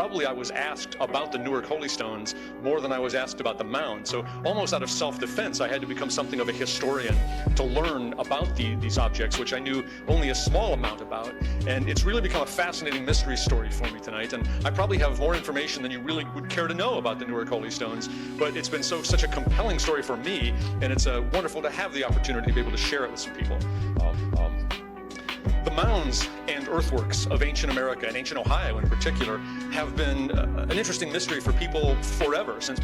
probably I was asked about the Newark Holy Stones more than I was asked about the mound. So almost out of self-defense, I had to become something of a historian to learn about these objects, which I knew only a small amount about. And it's really become a fascinating mystery story for me tonight. And I probably have more information than you really would care to know about the Newark Holy Stones, but it's been such a compelling story for me, and it's wonderful to have the opportunity to be able to share it with some people. The mounds and earthworks of ancient America and ancient Ohio in particular have been an interesting mystery for people forever, since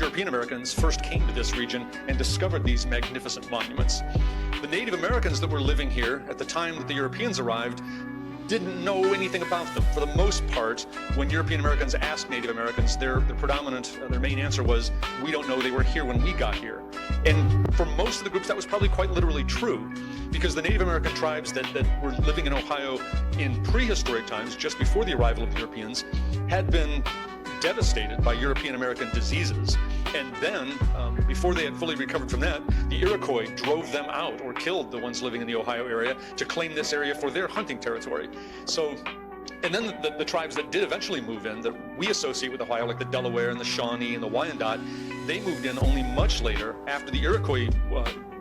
European Americans first came to this region and discovered these magnificent monuments. The Native Americans that were living here at the time that the Europeans arrived didn't know anything about them. For the most part, when European Americans asked Native Americans, their main answer was, "We don't know, they were here when we got here." And for most of the groups, that was probably quite literally true, because the Native American tribes that were living in Ohio in prehistoric times, just before the arrival of the Europeans, had been devastated by European American diseases. And then, before they had fully recovered from that, the Iroquois drove them out or killed the ones living in the Ohio area to claim this area for their hunting territory. And then the tribes that did eventually move in, that we associate with Ohio, like the Delaware and the Shawnee and the Wyandot, they moved in only much later, after the Iroquois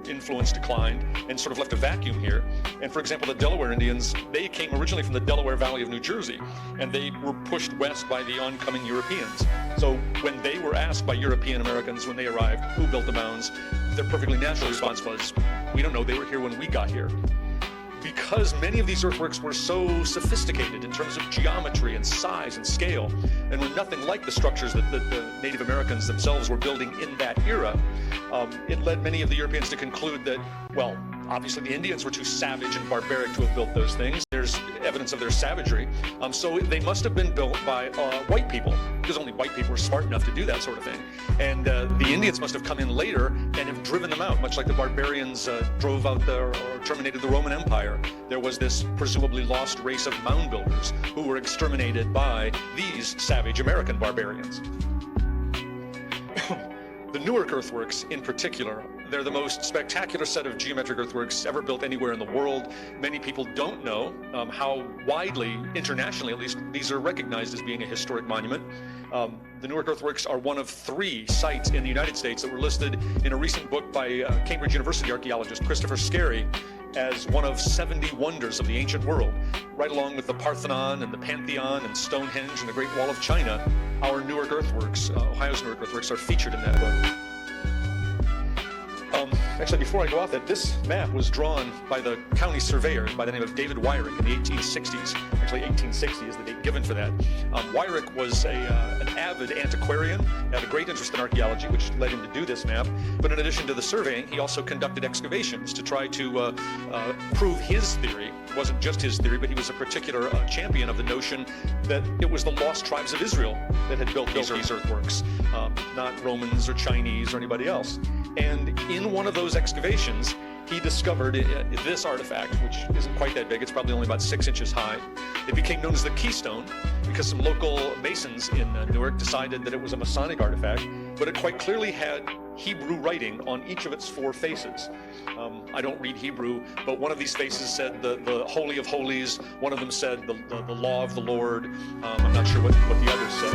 influence declined and sort of left a vacuum here. And for example, the Delaware Indians, they came originally from the Delaware Valley of New Jersey, and they were pushed west by the oncoming Europeans. So when they were asked by European Americans when they arrived, who built the mounds, their perfectly natural response was, "We don't know, they were here when we got here." Because many of these earthworks were so sophisticated in terms of geometry and size and scale, and were nothing like the structures that the Native Americans themselves were building in that era, it led many of the Europeans to conclude that, well, obviously the Indians were too savage and barbaric to have built those things. There's evidence of their savagery. So they must have been built by white people, because only white people were smart enough to do that sort of thing. And the Indians must have come in later and have driven them out, much like the barbarians drove out or terminated the Roman Empire. There was this presumably lost race of mound builders who were exterminated by these savage American barbarians. The Newark Earthworks, in particular, they're the most spectacular set of geometric earthworks ever built anywhere in the world. Many people don't know how widely, internationally at least, these are recognized as being a historic monument. The Newark Earthworks are one of 3 sites in the United States that were listed in a recent book by Cambridge University archaeologist Christopher Scarry as one of 70 wonders of the ancient world. Right along with the Parthenon and the Pantheon and Stonehenge and the Great Wall of China, our Newark Earthworks, Ohio's Newark Earthworks, are featured in that book. Actually, before I go off that, this map was drawn by the county surveyor by the name of David Wyrick in the 1860s. Actually, 1860 is the date given for that. Wyrick was an avid antiquarian, had a great interest in archaeology, which led him to do this map. But in addition to the surveying, he also conducted excavations to try to prove his theory. It wasn't just his theory, but he was a particular champion of the notion that it was the lost tribes of Israel that had built these earthworks, not Romans or Chinese or anybody else. And in one of those excavations, he discovered this artifact, which isn't quite that big. It's probably only about 6 inches high. It became known as the Keystone because some local masons in Newark decided that it was a Masonic artifact, but it quite clearly had Hebrew writing on each of its 4 faces. I don't read Hebrew, but one of these faces said the Holy of Holies. One of them said the Law of the Lord. I'm not sure what the others said.